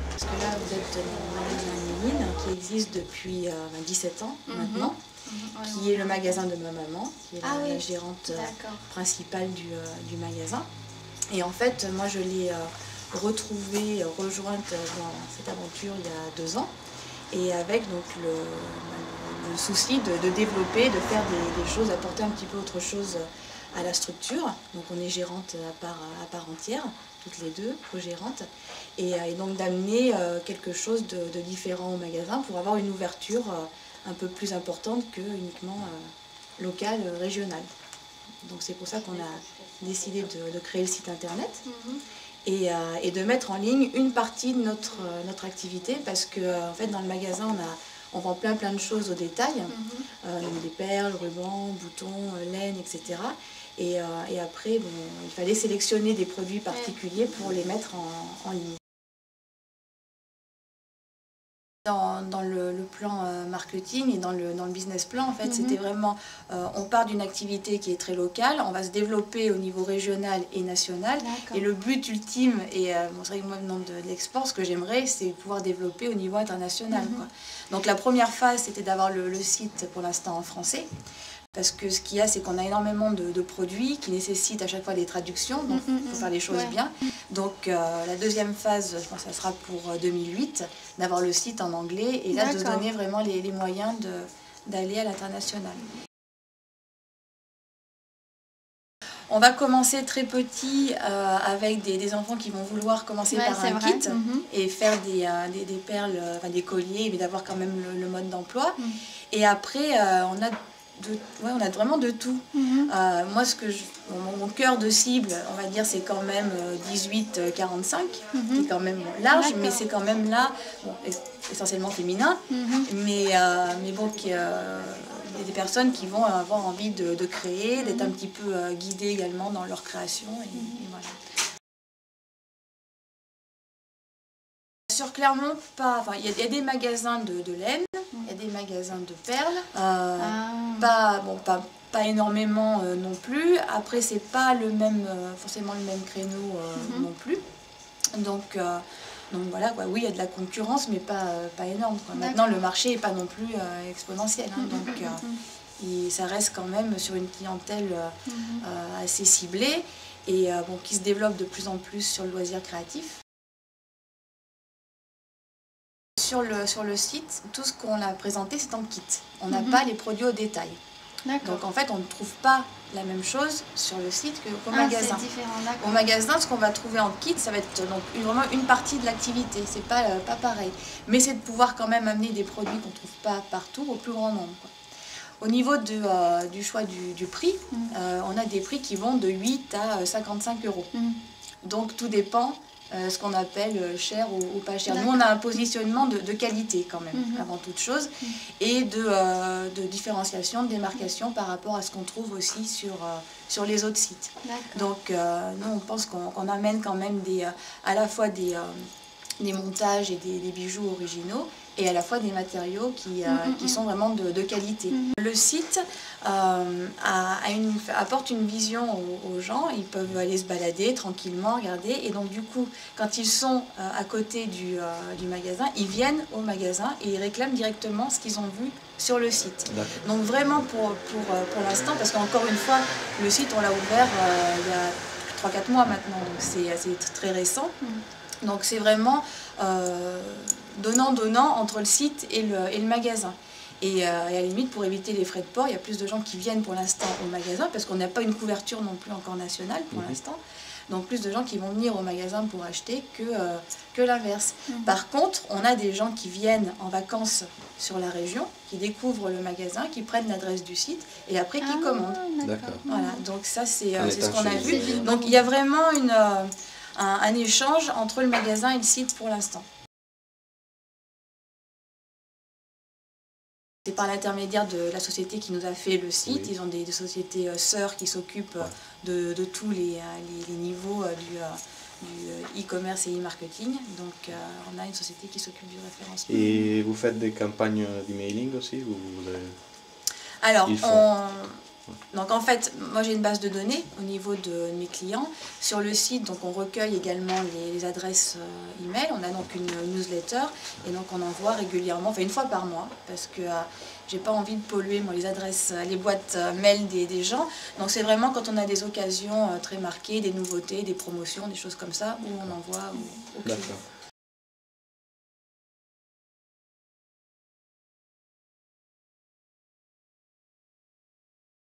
Parce que là, vous êtes dans le magasin Méline, qui existe depuis 17 ans maintenant, qui est le magasin de ma maman, qui est la gérante principale du magasin. Et en fait, moi, je l'ai retrouvée, rejointe dans cette aventure il y a 2 ans, et avec donc le souci de développer, de faire des choses, apporter un petit peu autre chose à la structure. Donc on est gérante à part entière, toutes les deux, co-gérantes, et donc d'amener quelque chose de différent au magasin pour avoir une ouverture un peu plus importante que uniquement locale, régionale. Donc c'est pour ça qu'on a décidé de créer le site internet et de mettre en ligne une partie de notre activité, parce que en fait dans le magasin on vend plein de choses au détail, des perles, rubans, boutons, laine, etc. Et après, bon, il fallait sélectionner des produits particuliers pour les mettre en ligne. Dans le plan marketing et dans le business plan, en fait, c'était vraiment, on part d'une activité qui est très locale, on va se développer au niveau régional et national, et le but ultime, et bon, c'est vrai que moi, venant de l'export, ce que j'aimerais, c'est pouvoir développer au niveau international, quoi. Donc la première phase, c'était d'avoir le site pour l'instant en français. Parce que ce qu'il y a, c'est qu'on a énormément de produits qui nécessitent à chaque fois des traductions, donc il faut faire les choses bien. Donc la deuxième phase, je pense que ça sera pour 2008, d'avoir le site en anglais et là de se donner vraiment les moyens d'aller à l'international. On va commencer très petit avec des enfants qui vont vouloir commencer par un kit et faire des perles, enfin des colliers, mais d'avoir quand même le mode d'emploi. Et après, on a vraiment de tout. Moi, mon cœur de cible, on va dire, c'est quand même 18-45, qui est quand même large, mais c'est quand même là, bon, essentiellement féminin, mais bon, des personnes qui vont avoir envie de créer, d'être un petit peu guidées également dans leur création. Et voilà. Sur Clermont, il y a des magasins de laine, il y a des magasins de perles, pas énormément non plus. Après, c'est pas forcément le même créneau non plus. Donc voilà, quoi. Oui, il y a de la concurrence, mais pas énorme, quoi. Maintenant, le marché n'est pas non plus exponentiel, hein, donc ça reste quand même sur une clientèle assez ciblée et bon, qui se développe de plus en plus sur le loisir créatif. Sur le site, tout ce qu'on a présenté, c'est en kit. On n'a pas les produits au détail. Donc en fait, on ne trouve pas la même chose sur le site qu'au magasin. Au magasin, ce qu'on va trouver en kit, ça va être donc vraiment une partie de l'activité. C'est pas pareil. Mais c'est de pouvoir quand même amener des produits qu'on ne trouve pas partout au plus grand nombre, quoi. Au niveau du choix du prix, on a des prix qui vont de 8 à 55 €. Donc tout dépend ce qu'on appelle cher ou pas cher. Nous, on a un positionnement de qualité quand même, avant toute chose, et de différenciation, de démarcation par rapport à ce qu'on trouve aussi sur les autres sites. Donc nous, on pense qu'on amène quand même à la fois des montages et des bijoux originaux, et à la fois des matériaux qui sont vraiment de qualité. Le site apporte une vision aux gens, ils peuvent aller se balader tranquillement, regarder, et donc du coup, quand ils sont à côté du magasin, ils viennent au magasin et ils réclament directement ce qu'ils ont vu sur le site. Donc vraiment pour l'instant, parce qu'encore une fois, le site on l'a ouvert il y a 3-4 mois maintenant, donc c'est très récent. Donc c'est vraiment donnant entre le site et le magasin. Et à la limite, pour éviter les frais de port, il y a plus de gens qui viennent pour l'instant au magasin, parce qu'on n'a pas une couverture non plus encore nationale pour l'instant. Donc plus de gens qui vont venir au magasin pour acheter que l'inverse. Par contre, on a des gens qui viennent en vacances sur la région, qui découvrent le magasin, qui prennent l'adresse du site et après qui commandent. Voilà, donc ça c'est ce qu'on a vu. Donc il y a vraiment un échange entre le magasin et le site pour l'instant. C'est par l'intermédiaire de la société qui nous a fait le site. Ils ont des sociétés sœurs qui s'occupent de tous les niveaux du e-commerce et e-marketing. Donc on a une société qui s'occupe du référencement. Et vous faites des campagnes d'emailing aussi? Alors, Donc en fait, moi j'ai une base de données au niveau de mes clients. Sur le site, donc on recueille également les adresses email. On a donc une newsletter et donc on envoie régulièrement, enfin une fois par mois, parce que j'ai pas envie de polluer moi, les adresses, les boîtes mail des gens. Donc c'est vraiment quand on a des occasions très marquées, des nouveautés, des promotions, des choses comme ça, où on envoie aux clients. D'accord.